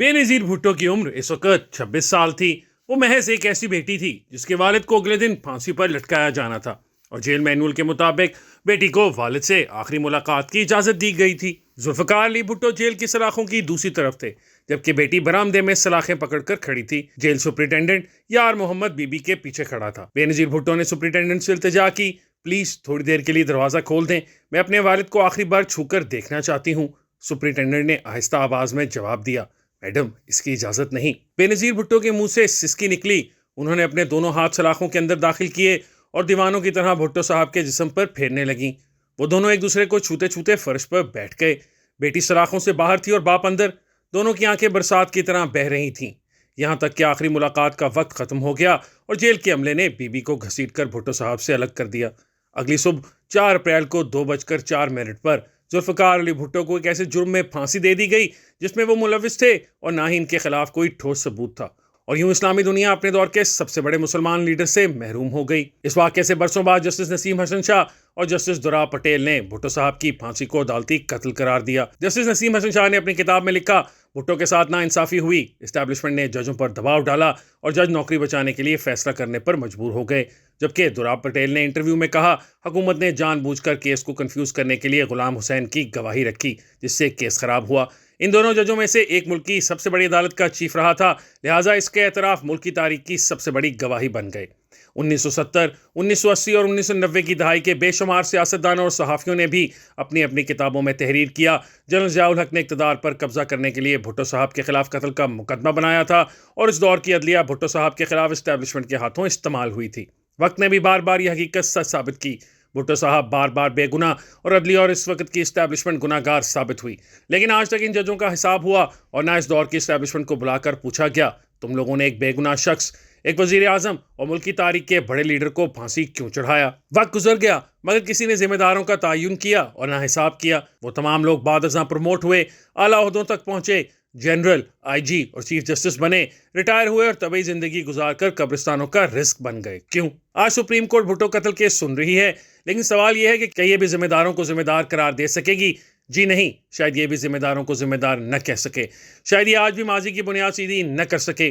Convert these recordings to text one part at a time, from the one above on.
बेनज़ीर भुट्टो की उम्र इस वक्त 26 साल थी। वो महज एक ऐसी बेटी थी जिसके वालिद को अगले दिन फांसी पर लटकाया जाना था और जेल मैनुअल के मुताबिक बेटी को वालिद से आखिरी मुलाकात की इजाज़त दी गई थी। जुल्फ़िकार अली भुट्टो जेल की सलाखों की दूसरी तरफ थे, जबकि बेटी बरामदे में सलाखें पकड़कर खड़ी थी। जेल सुप्रिंटेंडेंट यार मोहम्मद बीबी के पीछे खड़ा था। बेनज़ीर भुट्टो ने सुप्रिंटेंडेंट से इल्तिजा की, प्लीज़ थोड़ी देर के लिए दरवाज़ा खोल दें, मैं अपने वालिद को आखिरी बार छूकर देखना चाहती हूँ। सुप्रिंटेंडेंट ने आहिस्ता आवाज़ में जवाब दिया, मैडम इसकी इजाजत नहीं। बेनज़ीर भुट्टो के मुंह से सिसकी निकली। उन्होंने अपने दोनों हाथ सलाखों के अंदर दाखिल किए और दीवानों की तरह भुट्टो साहब के जिस्म पर फेरने लगी। वो दोनों एक दूसरे को छूते छूते फर्श पर बैठ गए। बेटी सलाखों से बाहर थी और बाप अंदर। दोनों की आंखें बरसात की तरह बह रही थीं। यहाँ तक कि आखिरी मुलाकात का वक्त खत्म हो गया और जेल के अमले ने बीबी को घसीटकर भुट्टो साहब से अलग कर दिया। अगली सुबह 4 अप्रैल को 2:04 पर जुल्फ़िकार अली भुट्टो को एक ऐसे जुर्म में फांसी दे दी गई जिसमें वो मुलविस थे और ना ही इनके खिलाफ कोई ठोस सबूत था। और यूं इस्लामी दुनिया अपने दौर के सबसे बड़े मुसलमान लीडर से महरूम हो गई। इस वाक़े से बरसों बाद जस्टिस नसीम हसन शाह और जस्टिस दुरा पटेल ने भुट्टो साहब की फांसी को अदालती कत्ल करार दिया। जस्टिस नसीम हसन शाह ने अपनी किताब में लिखा, भुट्टो के साथ नाइंसाफ़ी हुई, इस्टेब्लिशमेंट ने जजों पर दबाव डाला और जज नौकरी बचाने के लिए फैसला करने पर मजबूर हो गए। जबकि दुरा पटेल ने इंटरव्यू में कहा, हुकूमत ने जानबूझकर केस को कंफ्यूज करने के लिए गुलाम हुसैन की गवाही रखी, जिससे केस खराब हुआ। इन दोनों जजों में से एक मुल्क की सबसे बड़ी अदालत का चीफ रहा था, लिहाजा इसके एतराफ़ मुल्क की तारीख की सबसे बड़ी गवाही बन गए। 1970, 1980 और 1990 की दहाई के बेशुमार सियासतदानों और सहाफ़ियों ने भी अपनी अपनी किताबों में तहरीर किया। जनरल ज़ियाउल हक ने इक़्तिदार पर कब्जा करने के लिए भुट्टो साहब के खिलाफ कत्ल का मुकदमा बनाया था और इस दौर की अदलिया भुट्टो साहब के खिलाफ इस्टेब्लिशमेंट के हाथों इस्तेमाल हुई थी। वक्त ने भी बार बार यह हकीकत सच साबित की। भुट्टो साहब बार बार बेगुनाह और अदलिया और इस वक्त की इस्टेब्लिशमेंट गुनाहगार साबित हुई। लेकिन आज तक इन जजों का हिसाब हुआ और ना इस दौर की इस्टेब्लिशमेंट को बुलाकर पूछा गया, तुम लोगों ने एक बेगुनाह शख्स, एक वजीर आजम और मुल्क की तारीख के बड़े लीडर को फांसी क्यों चढ़ाया। वक्त गुजर गया मगर किसी ने जिम्मेदारों का तयन किया और ना हिसाब किया। वो तमाम लोग बाद अज़ां प्रमोट हुए, आला ओहदों तक पहुंचे, जनरल, आईजी और चीफ जस्टिस बने, रिटायर हुए और तबई जिंदगी गुजारकर कब्रिस्तानों का रिस्क बन गए। क्यों? आज सुप्रीम कोर्ट भुट्टो कत्ल केस सुन रही है, लेकिन सवाल यह है कि क्या ये भी जिम्मेदारों को जिम्मेदार करार दे सकेगी? जी नहीं, शायद ये भी जिम्मेदारों को जिम्मेदार न कह सके। शायद ये आज भी माजी की बुनियाद सीधी न कर सके।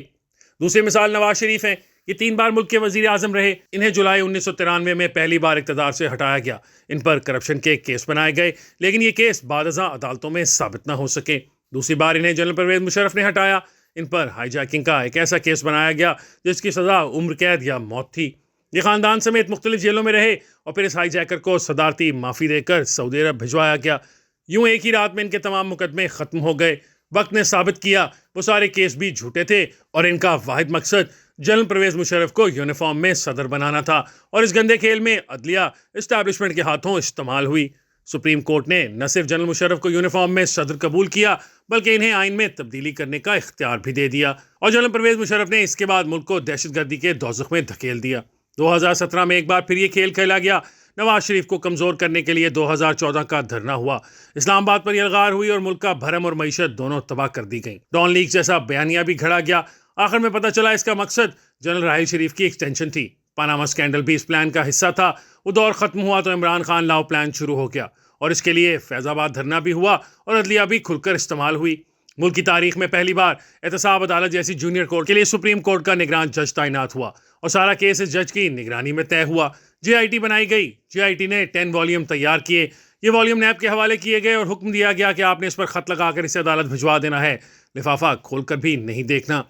दूसरी मिसाल नवाज शरीफ हैं। ये 3 बार मुल्क के वजीर आजम रहे। इन्हें जुलाई 1993 में पहली बार इक़्तिदार से हटाया गया। इन पर करप्शन के केस बनाए गए, लेकिन ये केस बाद अज़ां अदालतों में साबित न हो सके। दूसरी बार इन्हें जनरल परवेज़ मुशर्रफ ने हटाया। इन पर हाईजैकिंग का एक ऐसा केस बनाया गया जिसकी सज़ा उम्र कैद या मौत थी। ये ख़ानदान समेत मुख्तलिफ जेलों में रहे और फिर इस हाईजैकर को सदारती माफ़ी देकर सऊदी अरब भिजवाया गया। यूं एक ही रात में इनके तमाम मुकदमे ख़त्म हो गए। वक्त ने साबित किया वो सारे केस भी झूठे थे और इनका वाहिद मकसद जनरल परवेज़ मुशर्रफ को यूनिफॉर्म में सदर बनाना था और इस गंदे खेल में अदलिया इस्टेब्लिशमेंट के हाथों इस्तेमाल हुई। सुप्रीम कोर्ट ने न सिर्फ जनरल मुशर्रफ को यूनिफॉर्म में सदर कबूल किया, बल्कि इन्हें आइन में तब्दीली करने का इख्तियार भी दे दिया और जनरल परवेज़ मुशर्रफ ने इसके बाद मुल्क को दहशतगर्दी के दोज़ख में धकेल दिया। 2017 में एक बार फिर ये खेल खेला गया। नवाज शरीफ को कमज़ोर करने के लिए 2014 का धरना हुआ। इस्लामाबाद पर यलगार हुई और मुल्क का भरम और मईशत दोनों तबाह कर दी गई। डॉन लीग जैसा बयानिया भी घड़ा गया। आखिर में पता चला इसका मकसद जनरल राहिल शरीफ की एक्सटेंशन थी। पनामा स्कैंडल भी इस प्लान का हिस्सा था। वो दौर ख़त्म हुआ तो इमरान खान लाओ प्लान शुरू हो गया और इसके लिए फैज़ाबाद धरना भी हुआ और अदलिया भी खुलकर इस्तेमाल हुई। मुल्क की तारीख में पहली बार एहतसाब अदालत जैसी जूनियर कोर्ट के लिए सुप्रीम कोर्ट का निगरान जज तैनात हुआ और सारा केस इस जज की निगरानी में तय हुआ। JIT बनाई गई। JIT ने 10 वॉल्यूम तैयार किए। ये वॉल्यूम नैब के हवाले किए गए और हुक्म दिया गया कि आपने इस पर खत लगाकर इसे अदालत भिजवा देना है, लिफाफा खोलकर भी नहीं देखना।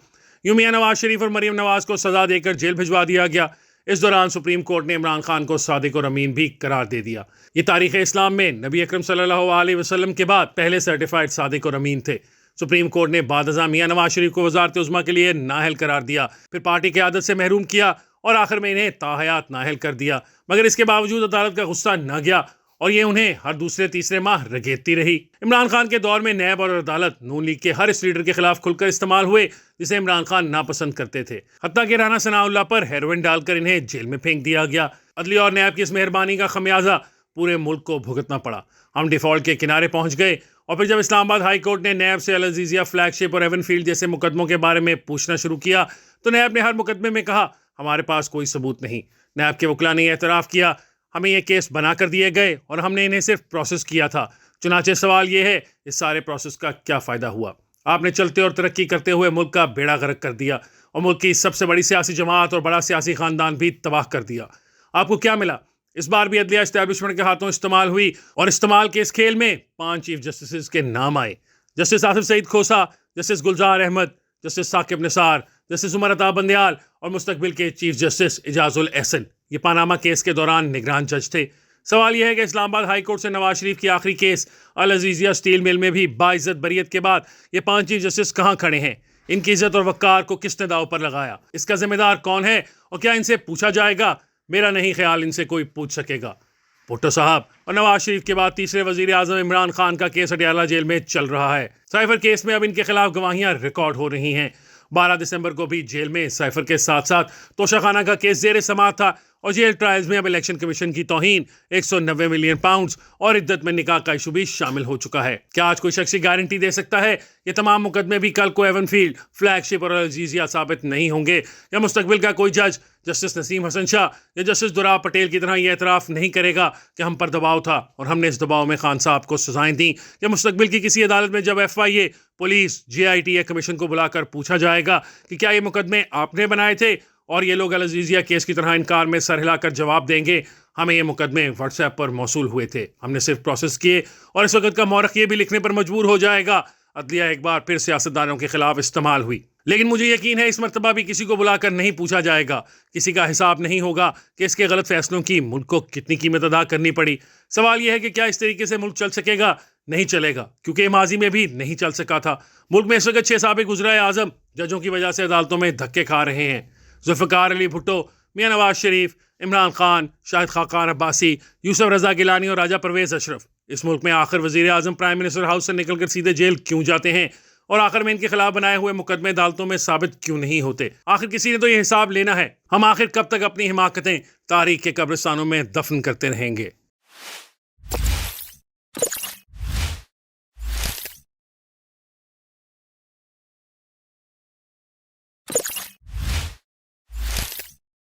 यूं मियां नवाज शरीफ और मरीम नवाज को सजा देकर जेल भिजवा दिया गया। इस दौरान सुप्रीम कोर्ट ने इमरान खान को सादिक और अमीन भी करार दे दिया। ये तारीख़ इस्लाम में नबी अकरम सल्लल्लाहु अलैहि वसल्लम के बाद पहले सर्टिफाइड सादिक और अमीन थे। सुप्रीम कोर्ट ने बाद अज़ां मियां नवाज शरीफ को वज़ारत उज़्मा के लिए नाअहल करार दिया, फिर पार्टी की आदत से महरूम किया और आखिर में इन्हें ताहयात नाअहल कर दिया। मगर इसके बावजूद अदालत का गुस्सा न गया और ये उन्हें हर दूसरे तीसरे माह रगेदती रही। इमरान खान के दौर में नैब और अदालत नून लीग के हर इस लीडर के खिलाफ खुलकर इस्तेमाल हुए जिसे इमरान खान नापसंद करते थे। हत्ता कि राना सनाउल्लाह पर हेरोइन डालकर इन्हें जेल में फेंक दिया गया। अदलिया और नैब की इस मेहरबानी का खमियाजा पूरे मुल्क को भुगतना पड़ा। हम डिफॉल्ट के किनारे पहुंच गए और फिर जब इस्लामाबाद हाई कोर्ट ने नैब से अल अज़ीज़िया, फ्लैगशिप और एवनफील्ड जैसे मुकदमों के बारे में पूछना शुरू किया तो नैब ने हर मुकदमे में कहा, हमारे पास कोई सबूत नहीं। नैब के वकील ने एतराफ़ किया, हमें ये केस बना कर दिए गए और हमने इन्हें सिर्फ प्रोसेस किया था। चुनाचे सवाल ये है, इस सारे प्रोसेस का क्या फ़ायदा हुआ? आपने चलते और तरक्की करते हुए मुल्क का बेड़ा गर्क कर दिया और मुल्क की सबसे बड़ी सियासी जमात और बड़ा सियासी खानदान भी तबाह कर दिया। आपको क्या मिला? इस बार भी अदलिया एस्टैब्लिशमेंट के हाथों इस्तेमाल हुई और इस्तेमाल के इस खेल में 5 चीफ जस्टिस के नाम आए। जस्टिस आसिफ सईद खोसा, जस्टिस गुलजार अहमद, जस्टिस साकिब निसार, जस्टिस उमर अता बंदयाल और मुस्तकबिल के चीफ जस्टिस एजाजुल एहसन। ये पानामा केस के दौरान निगरान जज थे। सवाल यह है कि इस्लामाबाद हाई कोर्ट से नवाज शरीफ की आखिरी केस अल अजीजिया स्टील मिल में भी बाइज्जत बरियत के बाद ये 5 चीफ जस्टिस कहाँ खड़े हैं? इनकी इज्जत और वक़ार को किसने दाव पर लगाया? इसका जिम्मेदार कौन है और क्या इनसे पूछा जाएगा? मेरा नहीं ख्याल इनसे कोई पूछ सकेगा। भुट्टो साहब और नवाज शरीफ के बाद तीसरे वजीर आजम इमरान खान का केस अडयाला जेल में चल रहा है। साइफर केस में अब इनके खिलाफ गवाहियां रिकॉर्ड हो रही हैं। 12 दिसंबर को भी जेल में साइफर के साथ साथ तोशाखाना का केस जेर समाअत था और जेल ट्रायल्स में अब इलेक्शन कमीशन की तौहीन, 190 मिलियन पाउंड और इद्दत में निकाह का इशू भी शामिल हो चुका है। क्या आज कोई शख्स गारंटी दे सकता है ये तमाम मुकदमे भी कल को एवनफील्ड, फ्लैगशिप और अजीजिया साबित नहीं होंगे या मुस्तकबिल का कोई जज जस्टिस नसीम हसन शाह या जस्टिस दुराब पटेल की तरह यह एतराफ़ नहीं करेगा कि हम पर दबाव था और हमने इस दबाव में खान साहब को सजाएं दी? या मुस्तकबिल की किसी अदालत में जब FIA, पुलिस, JIT या कमीशन को बुलाकर पूछा जाएगा कि क्या ये मुकदमे आपने बनाए थे और ये लोग अल अजीजिया केस की तरह इनकार में सर हिलाकर जवाब देंगे हमें ये मुकदमे व्हाट्सएप पर मौसूल हुए थे, हमने सिर्फ प्रोसेस किए? और इस वक्त का मौरख ये भी लिखने पर मजबूर हो जाएगा अदलिया एक बार फिर सियासतदानों के खिलाफ इस्तेमाल हुई। लेकिन मुझे यकीन है इस मरतबा भी किसी को बुलाकर नहीं पूछा जाएगा, किसी का हिसाब नहीं होगा कि इसके गलत फैसलों की मुल्क को कितनी कीमत अदा करनी पड़ी। सवाल यह है कि क्या इस तरीके से मुल्क चल सकेगा? नहीं चलेगा, क्योंकि माजी में भी नहीं चल सका था। मुल्क में इस वक्त 6 साबिक वज़ीर आज़म जजों की वजह से अदालतों में धक्के खा रहे हैं। जुल्फ़िकार अली भुट्टो, मियां नवाज शरीफ, इमरान खान, शाहिद खाकान अब्बासी, यूसुफ रजा गिलानी और राजा परवेज़ अशरफ इस मुल्क में आखिर वज़ीर आज़म प्राइम मिनिस्टर हाउस से निकलकर सीधे जेल क्यों जाते हैं और आखिर में इनके खिलाफ बनाए हुए मुकदमे अदालतों में साबित क्यों नहीं होते? आखिर किसी ने तो ये हिसाब लेना है। हम आखिर कब तक अपनी हिमाकतें तारीख के कब्रिस्तानों में दफन करते रहेंगे?